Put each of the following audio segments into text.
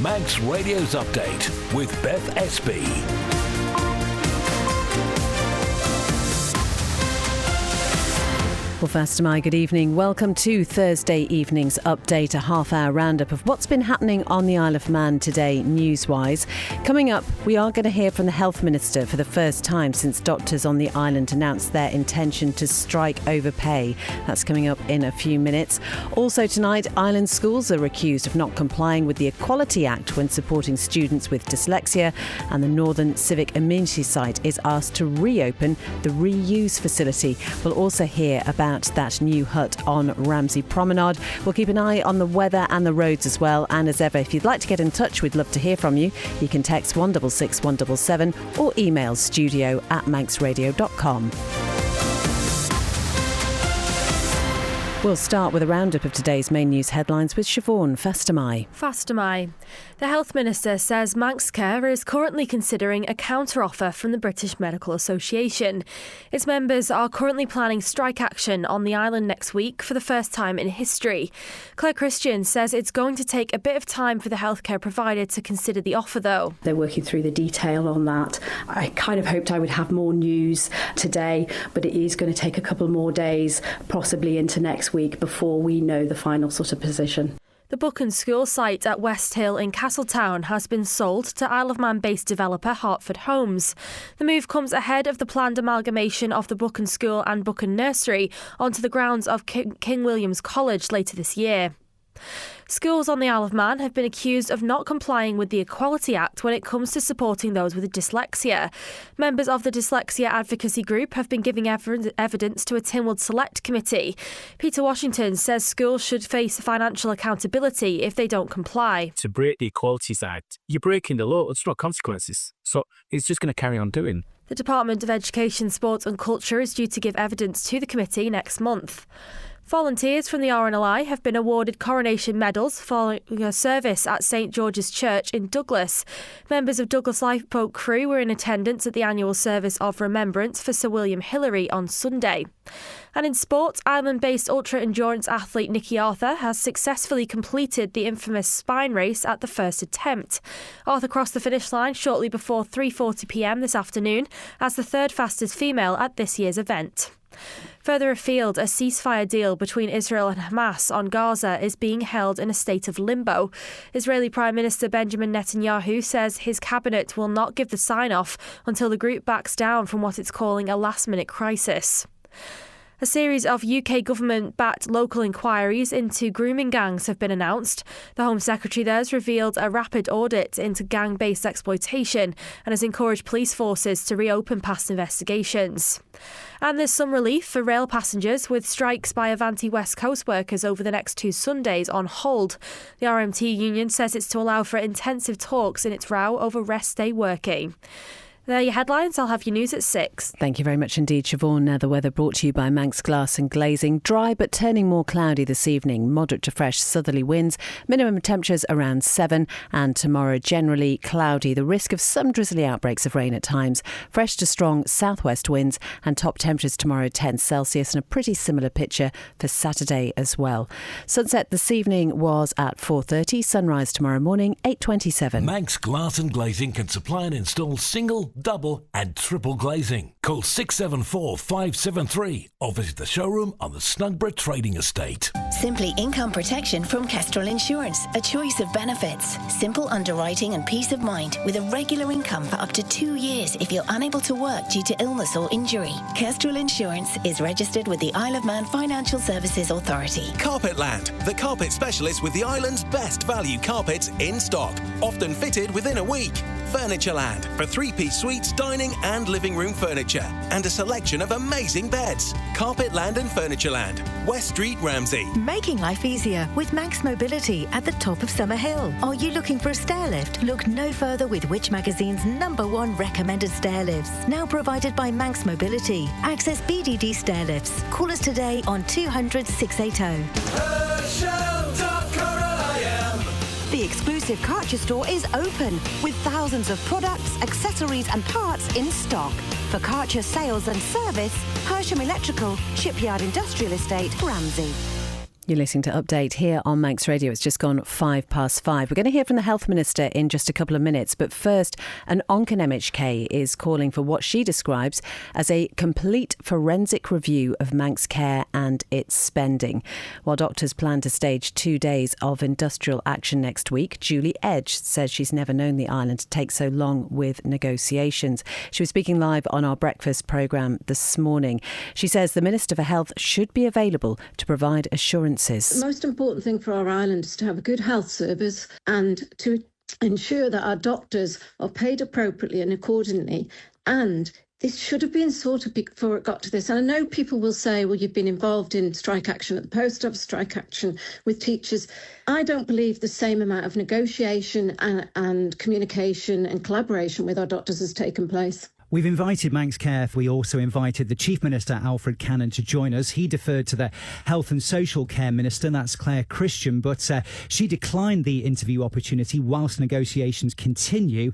Manx Radio's Update with Beth Espy. Well, first, my good evening. Welcome to Thursday evening's update, a half-hour roundup of what's been happening on the Isle of Man today, news-wise. Coming up, we are going to hear from the Health Minister for the first time since doctors on the island announced their intention to strike over pay. That's coming up in a few minutes. Also tonight, island schools are accused of not complying with the Equality Act when supporting students with dyslexia, and the Northern Civic Amenity Site is asked to reopen the reuse facility. We'll also hear about that new hut on Ramsey Promenade. We'll keep an eye on the weather and the roads as well. And as ever, if you'd like to get in touch, we'd love to hear from you. You can text 166 177 or email studio@manxradio.com. We'll start with a roundup of today's main news headlines with Siobhan Fastamai. The Health Minister says Manx Care is currently considering a counter-offer from the British Medical Association. Its members are currently planning strike action on the island next week for the first time in history. Claire Christian says it's going to take a bit of time for the healthcare provider to consider the offer, though. They're working through the detail on that. I kind of hoped I would have more news today, but it is going to take a couple more days, possibly into next week, before we know the final sort of position. The book and school site at West Hill in Castletown has been sold to Isle of Man-based developer Hartford Homes. The move comes ahead of the planned amalgamation of the book and school and book and nursery onto the grounds of King William's College later this year. Schools on the Isle of Man have been accused of not complying with the Equality Act when it comes to supporting those with dyslexia. Members of the Dyslexia Advocacy Group have been giving evidence to a Tynwald Select Committee. Peter Washington says schools should face financial accountability if they don't comply. To break the Equality Act, you're breaking the law, it's not consequences. So it's just going to carry on doing. The Department of Education, Sport and Culture is due to give evidence to the committee next month. Volunteers from the RNLI have been awarded coronation medals following a service at St George's Church in Douglas. Members of Douglas Lifeboat Crew were in attendance at the annual service of remembrance for Sir William Hillary on Sunday. And in sport, Ireland-based ultra-endurance athlete Nikki Arthur has successfully completed the infamous spine race at the first attempt. Arthur crossed the finish line shortly before 3:40 p.m. this afternoon as the third fastest female at this year's event. Further afield, a ceasefire deal between Israel and Hamas on Gaza is being held in a state of limbo. Israeli Prime Minister Benjamin Netanyahu says his cabinet will not give the sign-off until the group backs down from what it's calling a last-minute crisis. A series of UK government-backed local inquiries into grooming gangs have been announced. The Home Secretary there has revealed a rapid audit into gang-based exploitation and has encouraged police forces to reopen past investigations. And there's some relief for rail passengers with strikes by Avanti West Coast workers over the next 2 Sundays on hold. The RMT union says it's to allow for intensive talks in its row over rest day working. There are your headlines. I'll have your news at 6. Thank you very much indeed, Siobhan. Now the weather brought to you by Manx Glass and Glazing. Dry but turning more cloudy this evening. Moderate to fresh southerly winds. Minimum temperatures around 7. And tomorrow generally cloudy. The risk of some drizzly outbreaks of rain at times. Fresh to strong southwest winds. And top temperatures tomorrow 10 Celsius. And a pretty similar picture for Saturday as well. Sunset this evening was at 4:30. Sunrise tomorrow morning 8:27. Manx Glass and Glazing can supply and install single, double and triple glazing. Call 674 573 or visit the showroom on the Snugborough Trading Estate. Simply income protection from Kestrel Insurance. A choice of benefits. Simple underwriting and peace of mind with a regular income for up to 2 years if you're unable to work due to illness or injury. Kestrel Insurance is registered with the Isle of Man Financial Services Authority. Carpetland, the carpet specialist with the island's best value carpets in stock, often fitted within a week. Furnitureland for 3-piece suites, dining and living room furniture, and a selection of amazing beds. Carpetland and Furnitureland, West Street, Ramsey. Making life easier with Manx Mobility at the top of Summer Hill. Are you looking for a stair lift? Look no further with Which Magazine's #1 recommended stair lifts. Now provided by Manx Mobility. Access BDD stair lifts. Call us today on 200 680. The exclusive Karcher store is open with thousands of products, accessories and parts in stock. For Karcher sales and service, Hersham Electrical, Shipyard Industrial Estate, Ramsey. You're listening to Update here on Manx Radio. It's just gone 5:05. We're going to hear from the Health Minister in just a couple of minutes. But first, an Oncan MHK is calling for what she describes as a complete forensic review of Manx Care and its spending. While doctors plan to stage 2 days of industrial action next week, Julie Edge says she's never known the island to take so long with negotiations. She was speaking live on our breakfast programme this morning. She says the Minister for Health should be available to provide assurance. The most important thing for our island is to have a good health service and to ensure that our doctors are paid appropriately and accordingly. And this should have been sorted before it got to this. And I know people will say, well, you've been involved in strike action at the post office, strike action with teachers. I don't believe the same amount of negotiation and communication and collaboration with our doctors has taken place. We've invited Manx Care. We also invited the Chief Minister, Alfred Cannon, to join us. He deferred to the Health and Social Care Minister, that's Claire Christian, but she declined the interview opportunity whilst negotiations continue.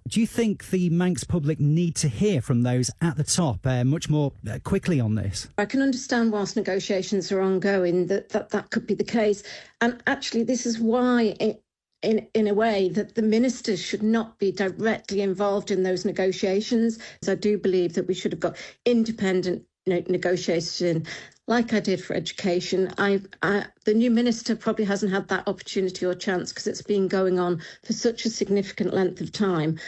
Do you think the Manx public need to hear from those at the top much more quickly on this? I can understand whilst negotiations are ongoing that could be the case. And actually, this is why in a way that the ministers should not be directly involved in those negotiations. I do believe that we should have got independent negotiation like I did for education. The new minister probably hasn't had that opportunity or chance because it's been going on for such a significant length of time.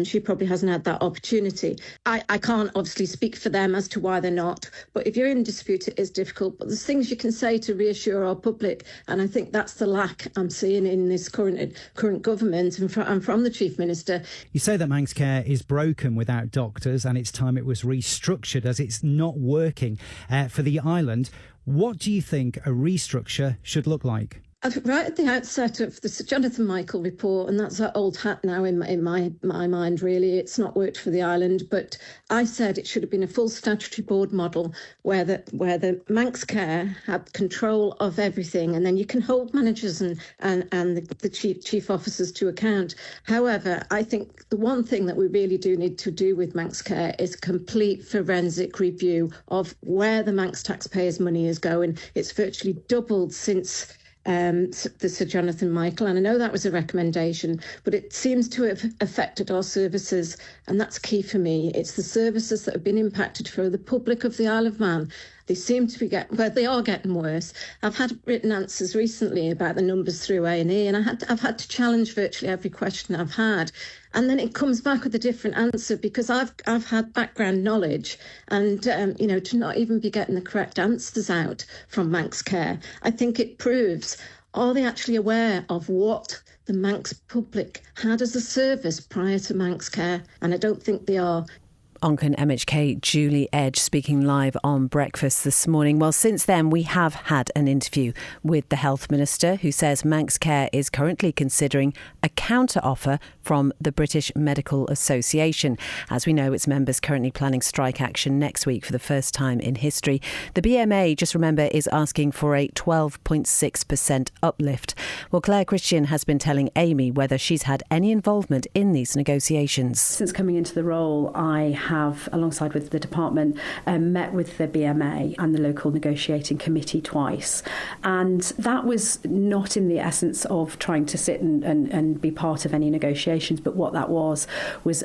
She probably hasn't had that opportunity. I can't obviously speak for them as to why they're not, but if you're in dispute, it is difficult. But there's things you can say to reassure our public, and I think that's the lack I'm seeing in this current government and from the Chief Minister. You say that Manx Care is broken without doctors and it's time it was restructured as it's not working for the island. What do you think a restructure should look like? Right at the outset of the Sir Jonathan Michael report, and that's an old hat now in my mind, really. It's not worked for the island, but I said it should have been a full statutory board model where the Manx Care had control of everything, and then you can hold managers and the chief officers to account. However, I think the one thing that we really do need to do with Manx Care is a complete forensic review of where the Manx taxpayers' money is going. It's virtually doubled since the Sir Jonathan Michael, and I know that was a recommendation, but it seems to have affected our services, and that's key for me. It's the services that have been impacted for the public of the Isle of Man. They seem to be they are getting worse. I've had written answers recently about the numbers through A&E, and I've had to challenge virtually every question I've had. And then it comes back with a different answer because I've had background knowledge, and to not even be getting the correct answers out from Manx Care, I think it proves, are they actually aware of what the Manx public had as a service prior to Manx Care? And I don't think they are. Oncan MHK Julie Edge speaking live on Breakfast this morning. Well, since then, we have had an interview with the Health Minister, who says Manx Care is currently considering a counter-offer from the British Medical Association. As we know, its members currently planning strike action next week for the first time in history. The BMA, just remember, is asking for a 12.6% uplift. Well, Claire Christian has been telling Amy whether she's had any involvement in these negotiations. Since coming into the role, I have, alongside with the department, met with the BMA and the local negotiating committee twice. And that was not in the essence of trying to sit and be part of any negotiations, but what that was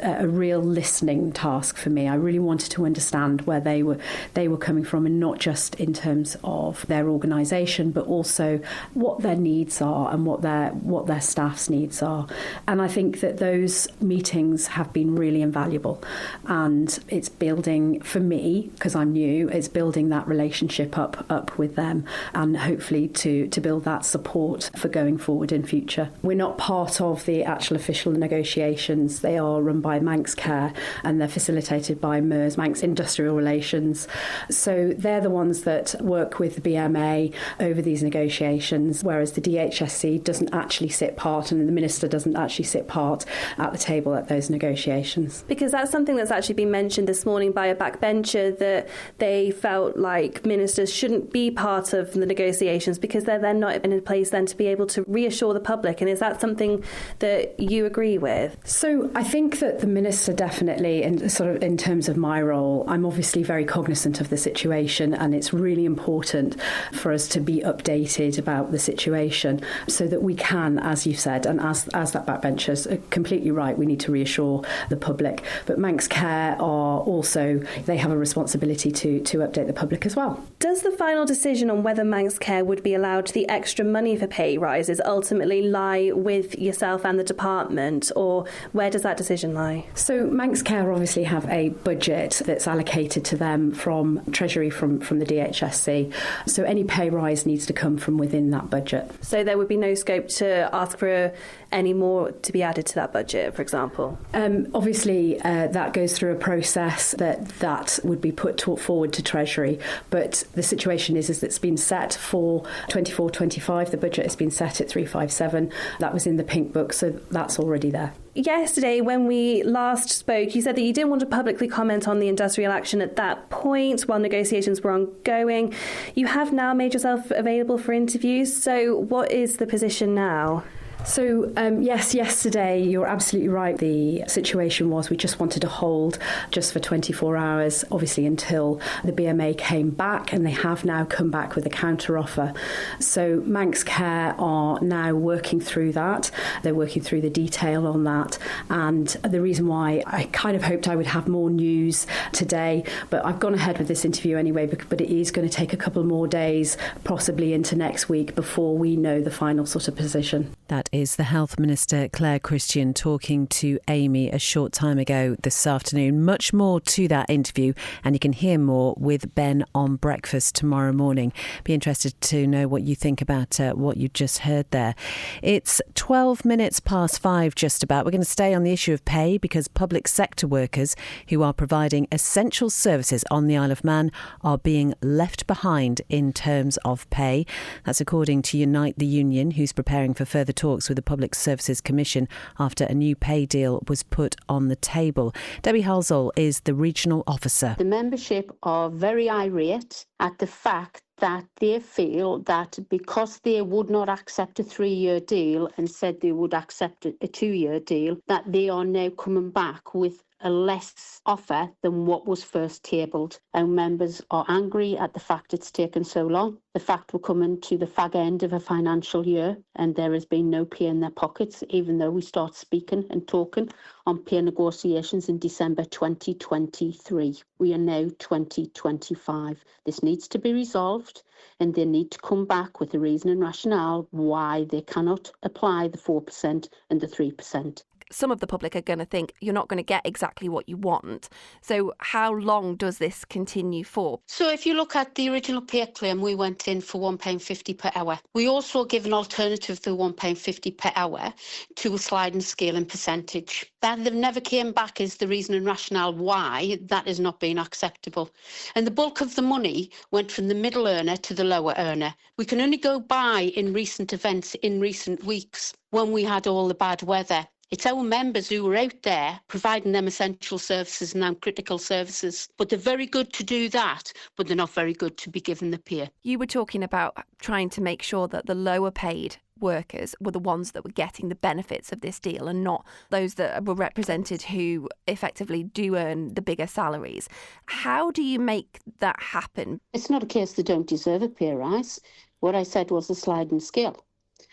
a real listening task for me. I really wanted to understand where they were coming from, and not just in terms of their organisation, but also what their needs are and what their staff's needs are. And I think that those meetings have been really invaluable. And it's building, for me, because I'm new, it's building that relationship up with them, and hopefully to build that support for going forward in future. We're not part of the actual official negotiations. They are run by Manx Care and they're facilitated by MERS, Manx Industrial Relations. So they're the ones that work with the BMA over these negotiations, whereas the DHSC doesn't actually sit part, and the Minister doesn't actually sit part at the table at those negotiations. Because that's something that's actually been been mentioned this morning by a backbencher that they felt like ministers shouldn't be part of the negotiations because they're then not in a place then to be able to reassure the public. And is that something that you agree with? So I think that the minister definitely, and sort of in terms of my role, I'm obviously very cognizant of the situation, and it's really important for us to be updated about the situation so that we can, as you've said, and as that backbencher's completely right, we need to reassure the public. But Manx Care are also, they have a responsibility to update the public as well. Does the final decision on whether Manx Care would be allowed the extra money for pay rises ultimately lie with yourself and the department, or where does that decision lie? So Manx Care obviously have a budget that's allocated to them from Treasury, from the DHSC. So any pay rise needs to come from within that budget. So there would be no scope to ask for any more to be added to that budget, for example? Obviously, that goes through a process that would be put forward to Treasury. But the situation is that it's been set for 24-25. The budget has been set at 357. That was in the Pink Book, so that's already there. Yesterday, when we last spoke, you said that you didn't want to publicly comment on the industrial action at that point while negotiations were ongoing. You have now made yourself available for interviews. So what is the position now? So, yes, yesterday, you're absolutely right. The situation was we just wanted to hold just for 24 hours, obviously until the BMA came back, and they have now come back with a counter-offer. So Manx Care are now working through that. They're working through the detail on that. And the reason why I kind of hoped I would have more news today, but I've gone ahead with this interview anyway, but it is going to take a couple more days, possibly into next week, before we know the final sort of position. That is the Health Minister Claire Christian talking to Amy a short time ago this afternoon. Much more to that interview, and you can hear more with Ben on Breakfast tomorrow morning. Be interested to know what you think about what you just heard there. It's 12 minutes past 5 just about. We're going to stay on the issue of pay because public sector workers who are providing essential services on the Isle of Man are being left behind in terms of pay. That's according to Unite the Union, who's preparing for further talks with the Public Services Commission after a new pay deal was put on the table. Debbie Halsall is the regional officer. The membership are very irate at the fact that they feel that because they would not accept a 3-year deal and said they would accept a 2-year deal, that they are now coming back with a less offer than what was first tabled. Our members are angry at the fact it's taken so long. The fact we're coming to the fag end of a financial year and there has been no pay in their pockets, even though we start speaking and talking on pay negotiations in December 2023. We are now 2025. This needs to be resolved, and they need to come back with a reason and rationale why they cannot apply the 4% and the 3%. Some of the public are going to think you're not going to get exactly what you want. So how long does this continue for? So if you look at the original pay claim, we went in for £1.50 per hour. We also give an alternative to £1.50 per hour to a sliding scale and percentage. That never came back as the reason and rationale why that is not being acceptable. And the bulk of the money went from the middle earner to the lower earner. We can only go by in recent events in recent weeks when we had all the bad weather. It's our members who are out there providing them essential services and now critical services. But they're very good to do that, but they're not very good to be given the pay. You were talking about trying to make sure that the lower paid workers were the ones that were getting the benefits of this deal and not those that were represented who effectively do earn the bigger salaries. How do you make that happen? It's not a case they don't deserve a pay rise. What I said was a sliding scale.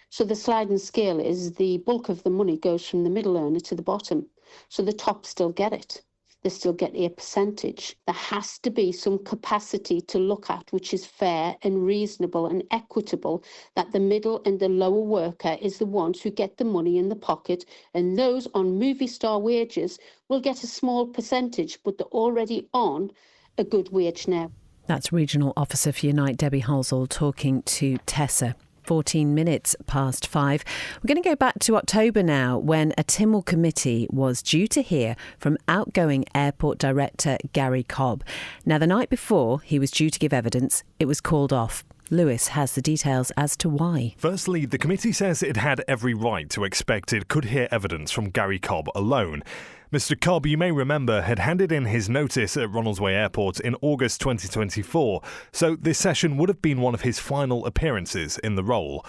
So the sliding scale is the bulk of the money goes from the middle earner to the bottom. So the top still get it. They still get a percentage. There has to be some capacity to look at which is fair and reasonable and equitable, that the middle and the lower worker is the ones who get the money in the pocket, and those on movie star wages will get a small percentage, but they're already on a good wage now. That's Regional Officer for Unite, Debbie Halsall, talking to Tessa. 14 minutes past 5. We're going to go back to October now, when a Tynwald committee was due to hear from outgoing airport director Gary Cobb. Now, the night before he was due to give evidence, it was called off. Lewis has the details as to why. Firstly, the committee says it had every right to expect it could hear evidence from Gary Cobb alone. Mr Cobb, you may remember, had handed in his notice at Ronaldsway Airport in August 2024, so this session would have been one of his final appearances in the role.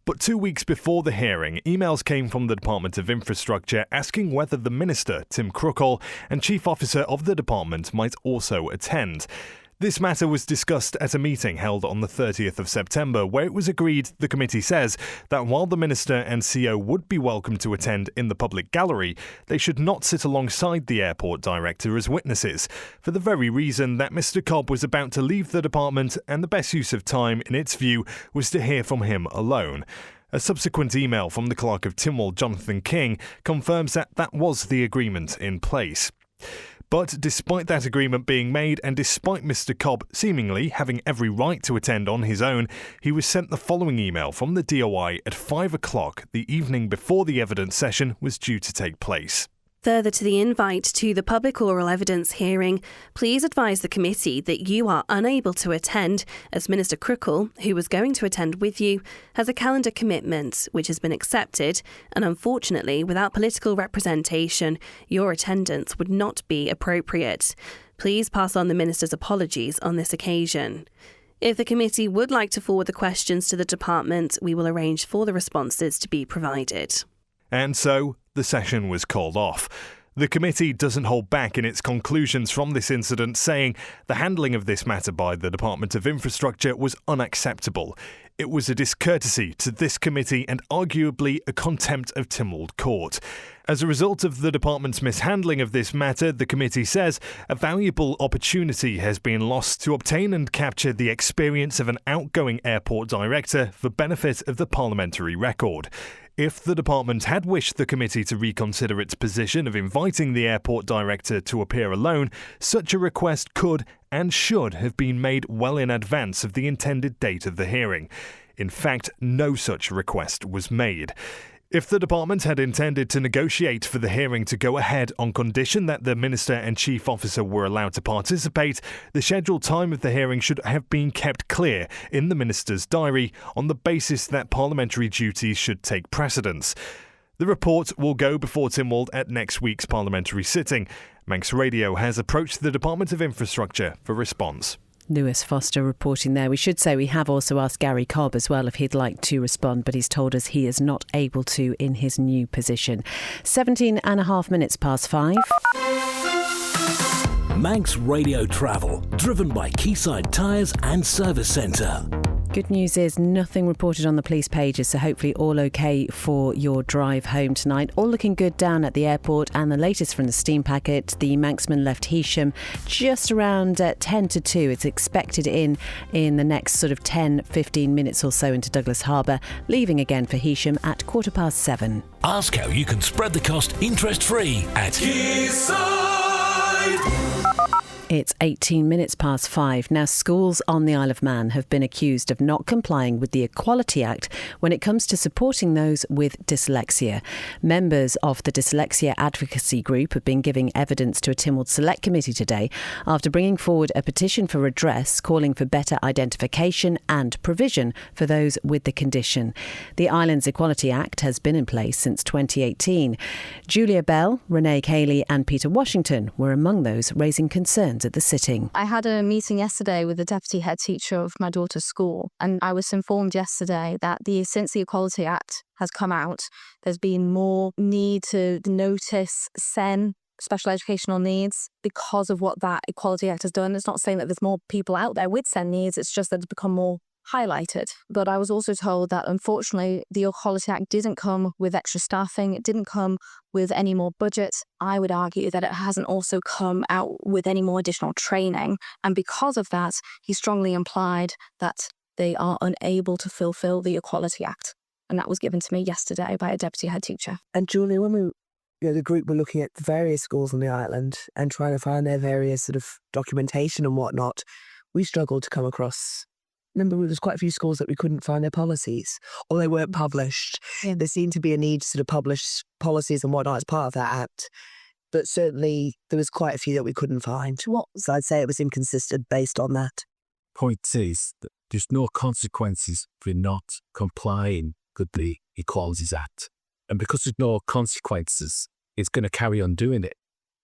But 2 weeks before the hearing, emails came from the Department of Infrastructure asking whether the Minister, Tim Crookall, and Chief Officer of the department might also attend. This matter was discussed at a meeting held on the 30th of September, where it was agreed, the committee says, that while the Minister and CO would be welcome to attend in the public gallery, they should not sit alongside the airport director as witnesses, for the very reason that Mr Cobb was about to leave the department and the best use of time, in its view, was to hear from him alone. A subsequent email from the Clerk of Tynwald, Jonathan King, confirms that that was the agreement in place. But despite that agreement being made, and despite Mr Cobb seemingly having every right to attend on his own, he was sent the following email from the DOI at 5 o'clock the evening before the evidence session was due to take place. Further to the invite to the public oral evidence hearing, please advise the committee that you are unable to attend as Minister Crookall, who was going to attend with you, has a calendar commitment which has been accepted, and unfortunately, without political representation, your attendance would not be appropriate. Please pass on the Minister's apologies on this occasion. If the committee would like to forward the questions to the department, we will arrange for the responses to be provided. And so, the session was called off. The committee doesn't hold back in its conclusions from this incident, saying the handling of this matter by the Department of Infrastructure was unacceptable. It was a discourtesy to this committee and arguably a contempt of Tynwald Court. As a result of the department's mishandling of this matter, the committee says a valuable opportunity has been lost to obtain and capture the experience of an outgoing airport director for benefit of the parliamentary record. If the department had wished the committee to reconsider its position of inviting the airport director to appear alone, such a request could and should have been made well in advance of the intended date of the hearing. In fact, no such request was made. If the department had intended to negotiate for the hearing to go ahead on condition that the Minister and Chief Officer were allowed to participate, the scheduled time of the hearing should have been kept clear in the Minister's diary on the basis that parliamentary duties should take precedence. The report will go before Tynwald at next week's parliamentary sitting. Manx Radio has approached the Department of Infrastructure for response. Lewis Foster reporting there. We should say we have also asked Gary Cobb as well if he'd like to respond, but he's told us he is not able to in his new position. 17 and a half minutes past 5. Manx Radio Travel, driven by Quayside Tyres and Service Centre. Good news is nothing reported on the police pages, so hopefully all okay for your drive home tonight. All looking good down at the airport, and the latest from the steam packet, the Manxman left Heysham just around 10 to 2. It's expected in the next sort of 10-15 minutes or so into Douglas Harbour, leaving again for Heysham at 7:15. Ask how you can spread the cost interest-free at Quayside. It's 18 minutes past 5. Now, schools on the Isle of Man have been accused of not complying with the Equality Act when it comes to supporting those with dyslexia. Members of the Dyslexia Advocacy Group have been giving evidence to a Tynwald Select Committee today after bringing forward a petition for redress calling for better identification and provision for those with the condition. The island's Equality Act has been in place since 2018. Julia Bell, Renee Cayley and Peter Washington were among those raising concerns at the sitting. I had a meeting yesterday with the deputy head teacher of my daughter's school, and I was informed yesterday that since the Equality Act has come out, there's been more need to notice SEN, special educational needs, because of what that Equality Act has done. It's not saying that there's more people out there with SEN needs, it's just that it's become more highlighted. But I was also told that unfortunately the Equality Act didn't come with extra staffing, it didn't come with any more budget. I would argue that it hasn't also come out with any more additional training, and because of that he strongly implied that they are unable to fulfil the Equality Act, and that was given to me yesterday by a deputy head teacher. And Julia, when the group were looking at the various schools on the island and trying to find their various sort of documentation and whatnot, we struggled to come across. Remember, there's quite a few schools that we couldn't find their policies, or they weren't published. Yeah. There seemed to be a need to sort of publish policies and whatnot as part of that act. But certainly there was quite a few that we couldn't find. So I'd say it was inconsistent based on that. point is that there's no consequences for not complying with the Equalities Act. And because there's no consequences, it's going to carry on doing it.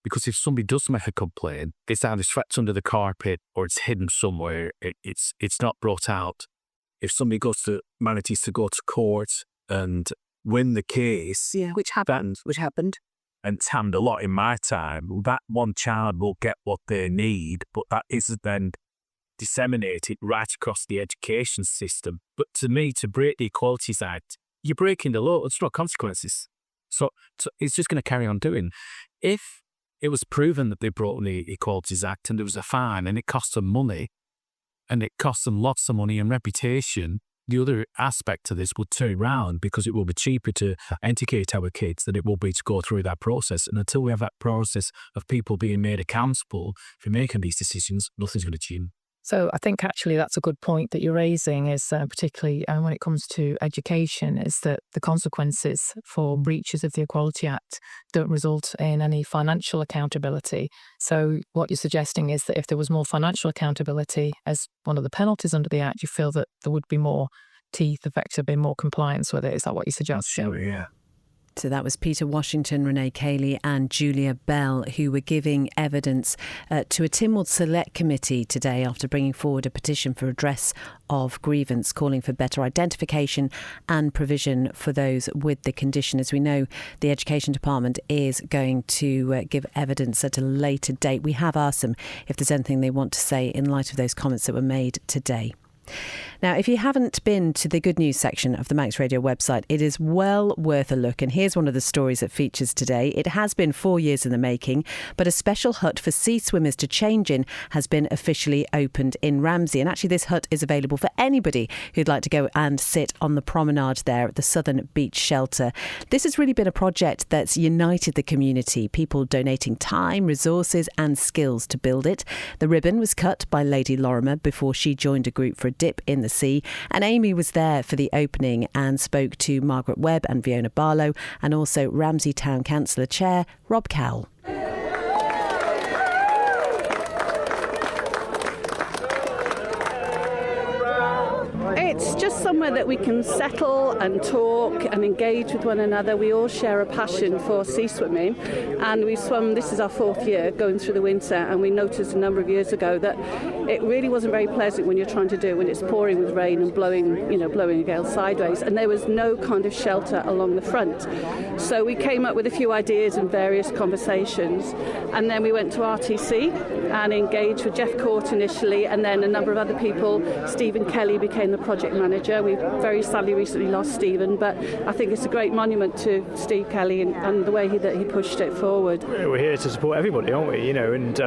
Because if somebody does make a complaint, it's either swept under the carpet or it's hidden somewhere. It's not brought out. If somebody manages to go to court and win the case, which happened, and it's happened a lot in my time, that one child will get what they need, but that isn't then disseminated right across the education system. But to me, to break the Equalities Act, you're breaking the law. There's no consequences. So it's just going to carry on doing. If it was proven that they brought the Equalities Act and there was a fine and it cost them money, and it costs them lots of money and reputation, the other aspect of this will turn around because it will be cheaper to educate our kids than it will be to go through that process. And until we have that process of people being made accountable for making these decisions, nothing's going to change. So I think actually that's a good point that you're raising, is particularly when it comes to education, is that the consequences for breaches of the Equality Act don't result in any financial accountability. So what you're suggesting is that if there was more financial accountability as one of the penalties under the Act, you feel that there would be more teeth, effectively more compliance with it. Is that what you suggest? Sure, yeah. So that was Peter Washington, Renee Cayley and Julia Bell, who were giving evidence to a Tynwald Select Committee today after bringing forward a petition for redress of grievance, calling for better identification and provision for those with the condition. As we know, the Education Department is going to give evidence at a later date. We have asked them if there's anything they want to say in light of those comments that were made today. Now, if you haven't been to the good news section of the Manx Radio website, it is well worth a look. And here's one of the stories that features today. It has been 4 years in the making, but a special hut for sea swimmers to change in has been officially opened in Ramsey. And actually, this hut is available for anybody who'd like to go and sit on the promenade there at the Southern Beach Shelter. This has really been a project that's united the community, people donating time, resources and skills to build it. The ribbon was cut by Lady Lorimer before she joined a group for a dip in the sea, and Amy was there for the opening and spoke to Margaret Webb and Fiona Barlow and also Ramsey Town Councillor Chair Rob Cowell. It's just somewhere that we can settle and talk and engage with one another. We all share a passion for sea swimming, and we swum, this is our 4th year going through the winter, and we noticed a number of years ago that it really wasn't very pleasant when you're trying to do it when it's pouring with rain and blowing a gale sideways, and there was no kind of shelter along the front. So we came up with a few ideas and various conversations, and then we went to RTC and engaged with Jeff Court initially, and then a number of other people. Stephen Kelly became the project manager. We very sadly recently lost Stephen, but I think it's a great monument to Steve Kelly and the way that he pushed it forward. We're here to support everybody, aren't we? And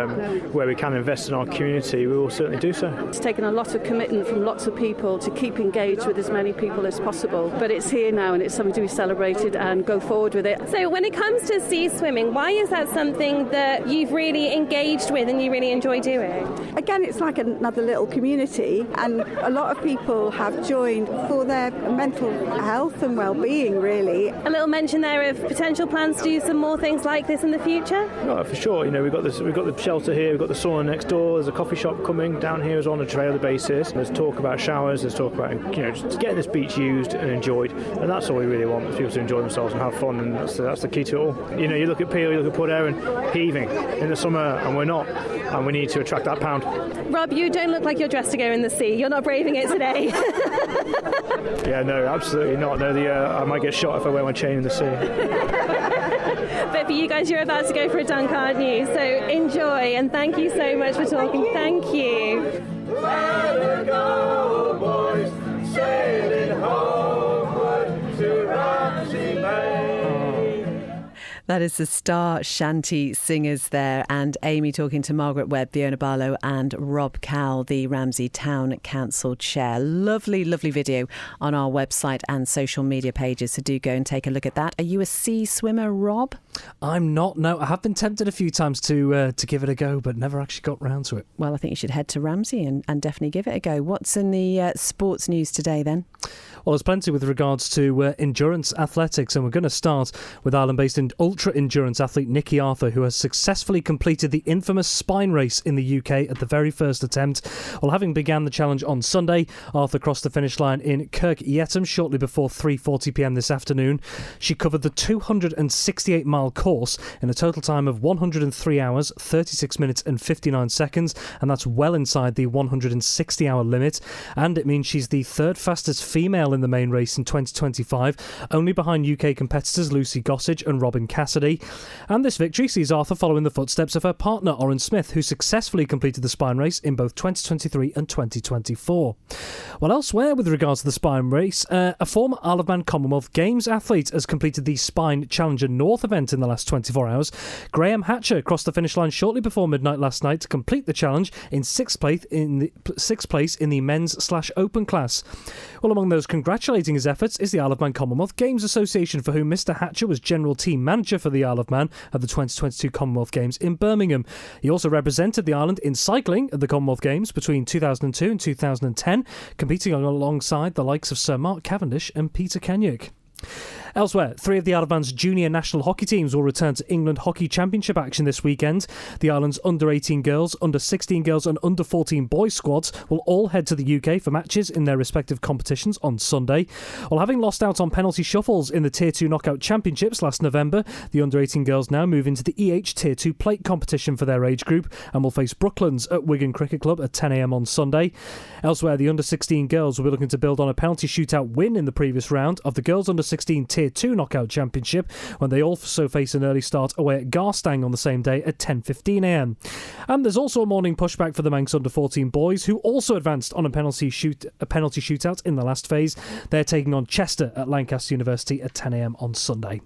where we can invest in our community, we will certainly do so. It's taken a lot of commitment from lots of people to keep engaged with as many people as possible, but it's here now and it's something to be celebrated and go forward with it. So when it comes to sea swimming, why is that something that you've really engaged with and you really enjoy doing? Again, it's like another little community, and a lot of people have joined for their mental health and well-being, really. A little mention there of potential plans to do some more things like this in the future? Oh, for sure. We've got the shelter here, we've got the sauna next door, there's a coffee shop coming down here is on a trailer basis. There's talk about showers, there's talk about just getting this beach used and enjoyed, and that's all we really want, people to enjoy themselves and have fun, and that's the key to it all. You look at Peel, you look at Port Erin heaving in the summer, and we're not, and we need to attract that pound. Rob, you don't look like you're dressed to go in the sea. You're not braving it today. Yeah, no, absolutely not. No, I might get shot if I wear my chain in the sea. But for you guys, you're about to go for a dunk, aren't you? So enjoy, and thank you so much for talking. Thank you. Let it go, boys, sailing homeward to Ramsey Bay. That is the Star Shanty Singers there, and Amy talking to Margaret Webb, Fiona Barlow and Rob Cowell, the Ramsey Town Council Chair. Lovely, lovely video on our website and social media pages, so do go and take a look at that. Are you a sea swimmer, Rob? I'm not. No, I have been tempted a few times to give it a go, but never actually got round to it. Well, I think you should head to Ramsey and definitely give it a go. What's in the sports news today then? Well, there's plenty with regards to endurance athletics, and we're going to start with Ireland-based ultra-endurance athlete Nikki Arthur, who has successfully completed the infamous spine race in the UK at the very first attempt. Well, having began the challenge on Sunday, Arthur crossed the finish line in Kirk Yetholm shortly before 3:40pm this afternoon. She covered the 268-mile course in a total time of 103 hours, 36 minutes and 59 seconds, and that's well inside the 160-hour limit, and it means she's the third fastest female in the main race in 2025, only behind UK competitors Lucy Gossage and Robin Cassidy. And this victory sees Arthur follow in the footsteps of her partner Oren Smith, who successfully completed the spine race in both 2023 and 2024. Well, elsewhere with regards to the spine race, a former Isle of Man Commonwealth Games athlete has completed the Spine Challenger North event in the last 24 hours. Graham Hatcher crossed the finish line shortly before midnight last night to complete the challenge in sixth place in the men's/open class. Well, among those congratulating his efforts is the Isle of Man Commonwealth Games Association, for whom Mr Hatcher was general team manager for the Isle of Man at the 2022 Commonwealth Games in Birmingham. He also represented the island in cycling at the Commonwealth Games between 2002 and 2010, competing alongside the likes of Sir Mark Cavendish and Peter Kenyuk. Elsewhere, 3 of the Isle of Man's junior national hockey teams will return to England Hockey Championship action this weekend. The island's under-18 girls, under-16 girls and under-14 boys squads will all head to the UK for matches in their respective competitions on Sunday. While having lost out on penalty shuffles in the Tier 2 Knockout Championships last November, the under-18 girls now move into the EH Tier 2 plate competition for their age group and will face Brooklands at Wigan Cricket Club at 10am on Sunday. Elsewhere, the under-16 girls will be looking to build on a penalty shootout win in the previous round of the girls under-16 Tier 2 Knockout Championship, when they also face an early start away at Garstang on the same day at 10:15am. And there's also a morning pushback for the Manx under-14 boys, who also advanced on a penalty shootout in the last phase. They're taking on Chester at Lancaster University at 10am on Sunday.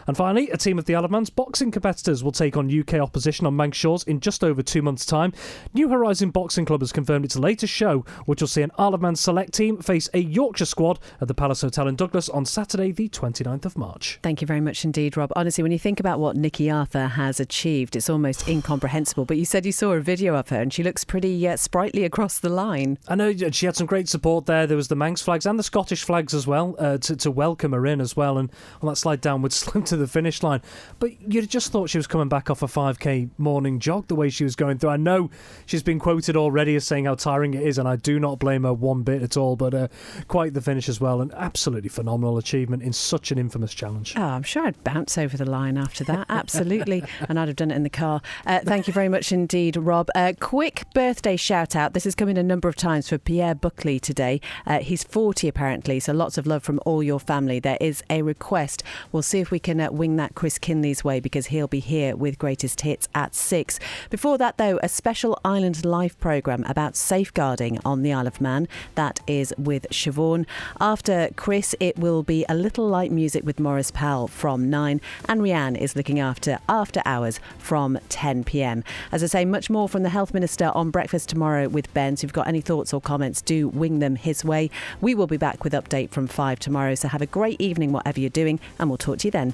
And finally, a team of the Isle of Man's boxing competitors will take on UK opposition on Manx shores in just over 2 months' time. New Horizon Boxing Club has confirmed its latest show, which will see an Isle of Man select team face a Yorkshire squad at the Palace Hotel in Douglas on Saturday, the 29th of March. Thank you very much indeed, Rob. Honestly, when you think about what Nikki Arthur has achieved, it's almost incomprehensible. But you said you saw a video of her and she looks pretty sprightly across the line. I know she had some great support there. There was the Manx flags and the Scottish flags as well to welcome her in as well. And on that slide downward slope to the finish line. But you'd just thought she was coming back off a 5k morning jog the way she was going through. I know she's been quoted already as saying how tiring it is, and I do not blame her one bit at all, but quite the finish as well. An absolutely phenomenal achievement in such an infamous challenge. Oh, I'm sure I'd bounce over the line after that. Absolutely. And I'd have done it in the car. Thank you very much indeed, Rob. Quick birthday shout out. This has come in a number of times for Pierre Buckley today. He's 40 apparently, so lots of love from all your family. There is a request. We'll see if we can wing that Chris Kinley's way, because he'll be here with Greatest Hits at 6. Before that, though, a special Island Life programme about safeguarding on the Isle of Man. That is with Siobhan. After Chris, it will be a little light music with Maurice Powell from 9, and Rianne is looking after Hours from 10pm. As I say, much more from the Health Minister on Breakfast Tomorrow with Ben. So if you've got any thoughts or comments, do wing them his way. We will be back with update from 5 tomorrow, so have a great evening whatever you're doing, and we'll talk to you then.